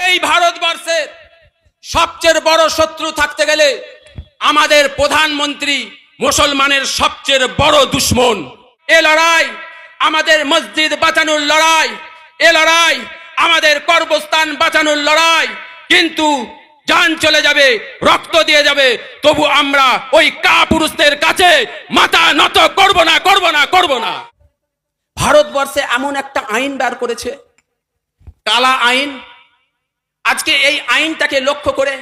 এই ভারতবর্ষের সবচেয়ে বড় শত্রু থাকতে গেলে আমাদের প্রধানমন্ত্রী মুসলমানের সবচেয়ে বড় দুশ্মন। এ লড়াই আমাদের মসজিদ বাঁচানোর লড়াই, এ লড়াই আমাদের কর্মস্থান বাঁচানোর লড়াই। কিন্তু জান চলে যাবে, রক্ত দিয়ে যাবে, তবু আমরা ওই কাপুরুষদের কাছে মাথা নত করব না, করব না, করব না। ভারতবর্ষে এমন একটা আইন বার করেছে, কালা আইন। আজকে এই আইনটাকে লক্ষ্য করে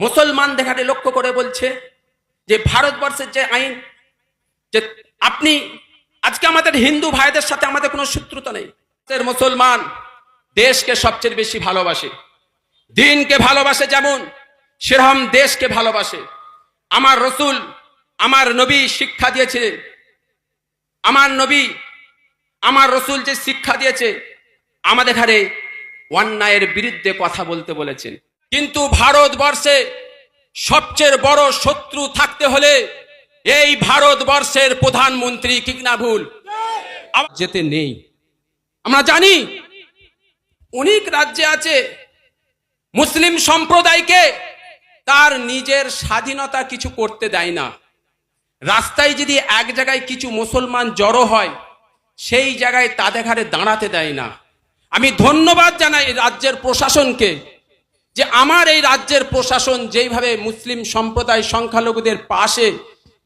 মুসলমান দেখাতে লক্ষ্য করে বলছে যে ভারতবর্ষের যে আইন, যে আপনি আজকে আমাদের হিন্দু ভাইদের সাথে আমাদের কোনো শত্রুতা নেই। মুসলমান দেশকে সবচেয়ে বেশি ভালোবাসে, দিনকে ভালোবাসে, যেমন সেরকম দেশকে ভালোবাসে। আমার রসুল, আমার নবী শিক্ষা দিয়েছে, আমার রসুল যে শিক্ষা দিয়েছে আমাদের ঘরে অন্যায়ের বিরুদ্ধে কথা বলতে বলেছেন। কিন্তু ভারতবর্ষে সবচেয়ে বড় শত্রু থাকতে হলে এই ভারতবর্ষের প্রধানমন্ত্রী, ঠিক না ভুল? যেতে নেই। আমরা জানি অনেক রাজ্যে আছে মুসলিম সম্প্রদায়কে তার নিজের স্বাধীনতা কিছু করতে দেয় না। রাস্তায় যদি এক জায়গায় কিছু মুসলমান জড়ো হয়, সেই জায়গায় তাদের ঘাড়ে দাঁড়াতে দেয় না। আমি ধন্যবাদ জানাই রাজ্যের প্রশাসনকে, যে আমার এই রাজ্যের প্রশাসন যেইভাবে মুসলিম সম্প্রদায় সংখ্যালঘুদের পাশে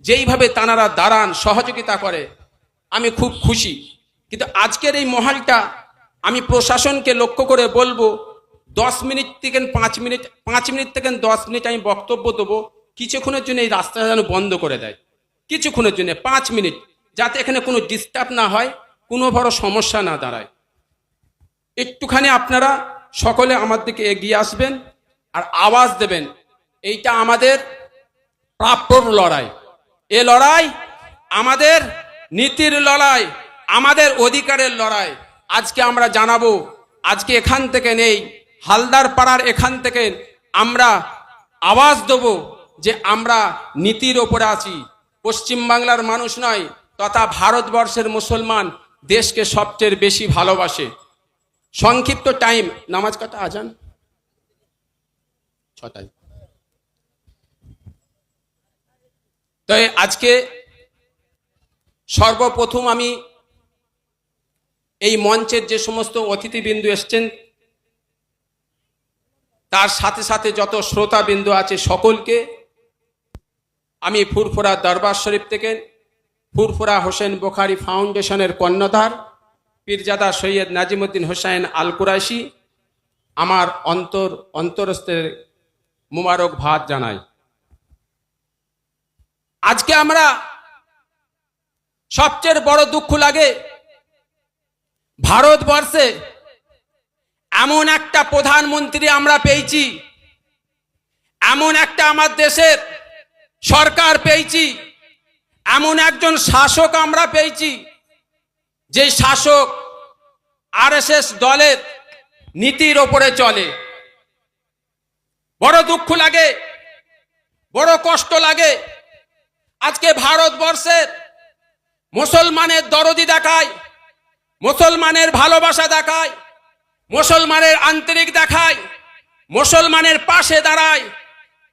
যেইভাবে তানারা দাঁড়ান, সহযোগিতা করে, আমি খুব খুশি। কিন্তু আজকের এই মহলটা আমি প্রশাসনকে লক্ষ্য করে বলবো, 10 মিনিট থেকে 5 মিনিট থেকে 10 মিনিট আমি বক্তব্য দেবো, কিছুক্ষণের জন্য এই রাস্তাটা যেন বন্ধ করে দেয়, কিছুক্ষণের জন্য 5 মিনিট, যাতে এখানে কোনো ডিস্টার্ব না হয়, কোনো বড় সমস্যা না দাঁড়ায়। একটুখানি আপনারা সকলে আমার দিকে এগিয়ে আসবেন আর আওয়াজ দেবেন। এইটা আমাদের প্রাপ্যর লড়াই, এ লড়াই আমাদের নীতির লড়াই, আমাদের অধিকারের লড়াই। আজকে আমরা জানাবো, আজকে এখান থেকে নেই, হালদার পাড়ার এখান থেকে আমরা আওয়াজ দেব যে আমরা নীতির ওপরে আছি। পশ্চিমবাংলার মানুষ নয়, তথা ভারতবর্ষের মুসলমান দেশকে সবচেয়ে বেশি ভালোবাসে। সংক্ষিপ্ত টাইম, নামাজ কটা? আজান 6টায়। তো আজকে সর্বপ্রথম আমি এই মঞ্চের যে সমস্ত অতিথিবৃন্দ এসছেন, তার সাথে সাথে যত শ্রোতাবৃন্দ আছে সকলকে আমি ফুরফুরা দরবার শরীফ থেকে, ফুরফুরা হোসেন বুখারী ফাউন্ডেশনের কর্ণধার পীরজাদা সৈয়দ নাজিমুদ্দিন হোসেন আল কুরাইশি আমার অন্তরস্থের মুবারক ভাত জানাই। আজকে আমরা সবচেয়ে বড় দুঃখ লাগে, ভারতবর্ষে এমন একটা প্রধানমন্ত্রী আমরা পেয়েছি, এমন একটা আমার দেশের সরকার পেয়েছি, এমন একজন শাসক আমরা পেয়েছি, যে শাসক আরএসএস দলের নীতির ওপরে চলে। বড় দুঃখ লাগে, বড় কষ্ট লাগে। আজকে ভারতবর্ষের মুসলমানের দরদি দেখায়, মুসলমানের ভালোবাসা দেখায়, মুসলমানের আন্তরিক দেখায়, মুসলমানের পাশে দাঁড়ায়।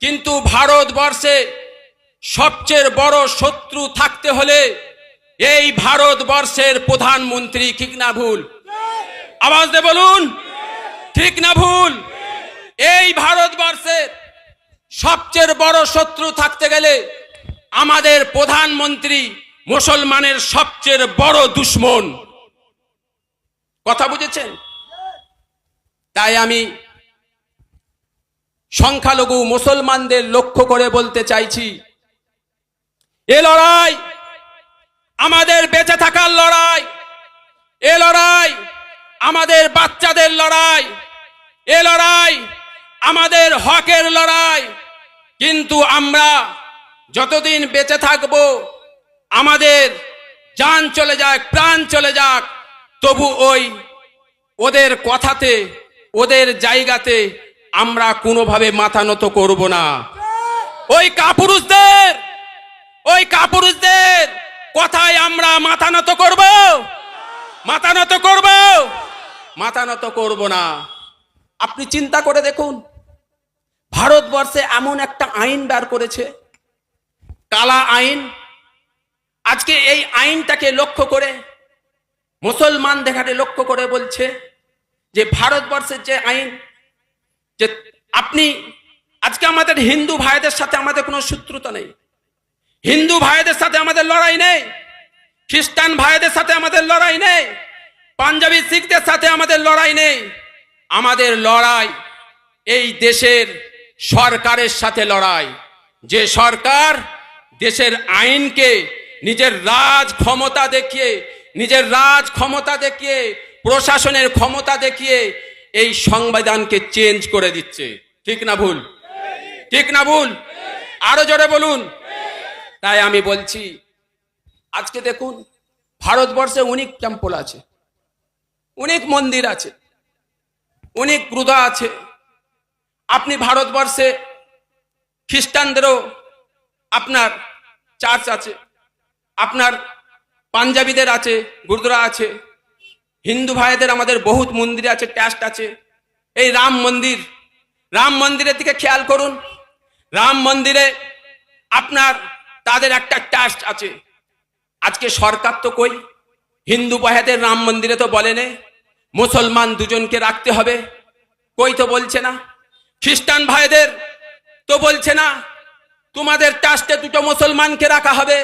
কিন্তু ভারতবর্ষে সবচেয়ে বড় শত্রু থাকতে হলে এই ভারতবর্ষের প্রধানমন্ত্রী, ঠিক না ভুল? আওয়াজ দিয়ে বলুন, ঠিক না ভুল? এই ভারতবর্ষের সবচেয়ে বড় শত্রু থাকতে গেলে আমাদের প্রধানমন্ত্রী মুসলমানের সবচেয়ে বড় দুশ্মন। কথা বুঝেছেন? তাই আমি সংখ্যালঘু মুসলমানদের লক্ষ্য করে বলতে চাইছি, এ লড়াই আমাদের বেঁচে থাকার লড়াই, এ লড়াই আমাদের বাচ্চাদের লড়াই, এ লড়াই আমাদের হকের লড়াই। কিন্তু আমরা যতদিন বেঁচে থাকব, আমাদের জান চলে যাক, প্রাণ চলে যাক, তবু ওদের কথাতে, ওদের জায়গাতে আমরা কোনোভাবে মাথা নত করব না। ওই কাপুরুষদের কথায় আমরা মাথা নত করব? মাথা নত করব? মাথা নত করব না। আপনি চিন্তা করে দেখুন, ভারতবর্ষে এমন একটা আইন বার করেছে, কালা আইন। আজকে এই আইনটাকে লক্ষ্য করে মুসলমান দেখাতে লক্ষ্য করে বলছে যে ভারতবর্ষের যে আইন, যে আপনি আজকে আমাদের হিন্দু ভাইদের সাথে আমাদের কোনো শত্রুতা নেই, হিন্দু ভাইদের সাথে আমাদের লড়াই নেই, খ্রিস্টান ভাইদের সাথে আমাদের লড়াই নেই, পাঞ্জাবি শিখদের সাথে আমাদের লড়াই নেই। আমাদের লড়াই এই দেশের সরকারের সাথে লড়াই, যে সরকার দেশের আইনকে নিজের রাজ ক্ষমতা দেখিয়ে প্রশাসনের ক্ষমতা দেখিয়ে এই সংবিধানকে চেঞ্জ করে দিচ্ছে। ঠিক না ভুল? ঠিক না ভুল? আরো জোরে বলুন। তাই আমি বলছি, আজকে দেখুন ভারতবর্ষে অনেক টেম্পল আছে, অনেক মন্দির আছে, অনেক গুরুদ্বার আছে। আপনি ভারতবর্ষে খ্রিস্টানদেরও আপনার চার্চ আছে, আপনার পাঞ্জাবিদের আছে, গুরুদ্বার আছে, হিন্দু ভাইদের আমাদের বহুত মন্দির আছে, ট্রাস্ট আছে। এই রাম মন্দিরের দিকে খেয়াল করুন, রাম মন্দিরে আপনার তাদের একটা ট্রাস্ট আছে। আজকে সরকার তো কই হিন্দু ভাইদের রাম মন্দিরে তো বলেনি মুসলমান দুজনকে রাখতে হবে, কই তো বলছে না। খ্রিস্টান ভাইদের তো বলছে না তোমাদের ট্রাস্টে দুটো মুসলমানকে রাখা হবে,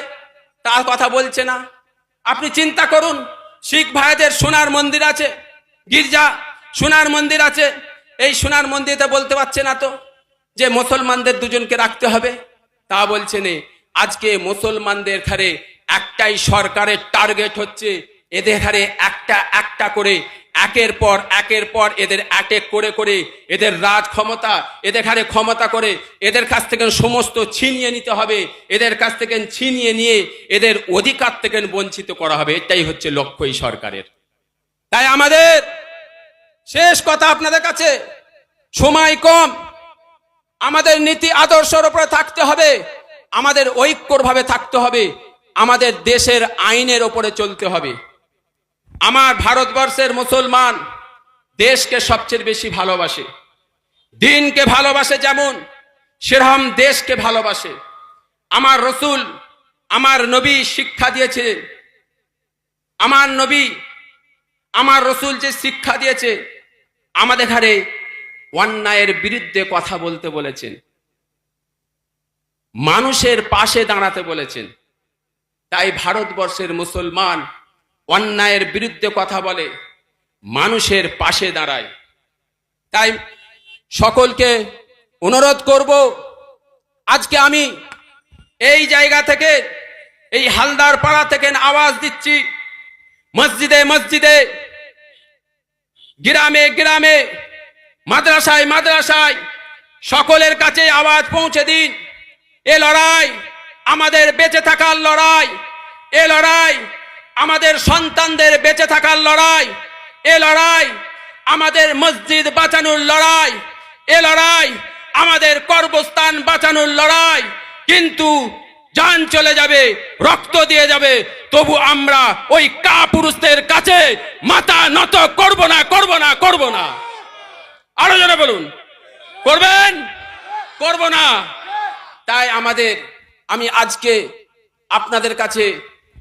তার কথা বলছে না। আপনি চিন্তা করুন, শিখ ভাইদের সোনার মন্দির আছে, গির্জা সোনার মন্দির আছে, এই সোনার মন্দিরে বলতে পারছে না তো যে মুসলমানদের দুজনকে রাখতে হবে, তা বলছে না। আজকে মুসলমানদের ঘরে একটাই সরকারের টার্গেট হচ্ছে, এদের ঘরে একটা করে একের পর এদের অ্যাটেক করে এদের রাজ ক্ষমতা, এদের ঘরে ক্ষমতা করে এদের কাছ থেকে সমস্ত ছিনিয়ে নিতে হবে, এদের কাছ থেকে ছিনিয়ে নিয়ে এদের অধিকার থেকে বঞ্চিত করা হবে। এটাই হচ্ছে লক্ষ্য এই সরকারের। তাই আমাদের শেষ কথা আপনাদের কাছে, সময় কম, আমাদের নীতি আদর্শের উপরে থাকতে হবে, আমাদের ঐক্যভাবে থাকতে হবে, আমাদের দেশের আইনের উপরে চলতে হবে। আমার ভারতবর্ষের মুসলমান দেশকে সবচেয়ে বেশি ভালোবাসে, দিনকে ভালোবাসে, যেমন সেরকম দেশকে ভালোবাসে। আমার রসুল, আমার নবী শিক্ষা দিয়েছে, আমার রসুল যে শিক্ষা দিয়েছে, আমাদের ঘরে অন্যায়ের বিরুদ্ধে কথা বলতে বলেছেন, মানুষের পাশে দাঁড়াতে বলেছেন। তাই ভারতবর্ষের মুসলমান অন্যায়ের বিরুদ্ধে কথা বলে, মানুষের পাশে দাঁড়ায়। তাই সকলকে অনুরোধ করব, আজকে আমি এই জায়গা থেকে, এই হালদার পাড়া থেকে আওয়াজ দিচ্ছি, মসজিদে মসজিদে, গ্রামে গ্রামে, মাদ্রাসায় মাদ্রাসায়, সকলের কাছে আওয়াজ পৌঁছে দিন। এ লড়াই আমাদের বেঁচে থাকার লড়াই, এ লড়াই আমাদের সন্তানদের বেঁচে থাকার লড়াই, এ লড়াই আমাদের মসজিদ বাঁচানোর লড়াই, এ লড়াই আমাদের কর্মস্থান বাঁচানোর লড়াই। কিন্তু জান চলে যাবে, রক্ত দিয়ে যাবে, তবু আমরা ওই কাপুরুষদের কাছে মাথা নত করব না, করব না, করব না। আরো জোরে বলুন, করবেন? করব না। তাই আমি আজকে আপনাদের কাছে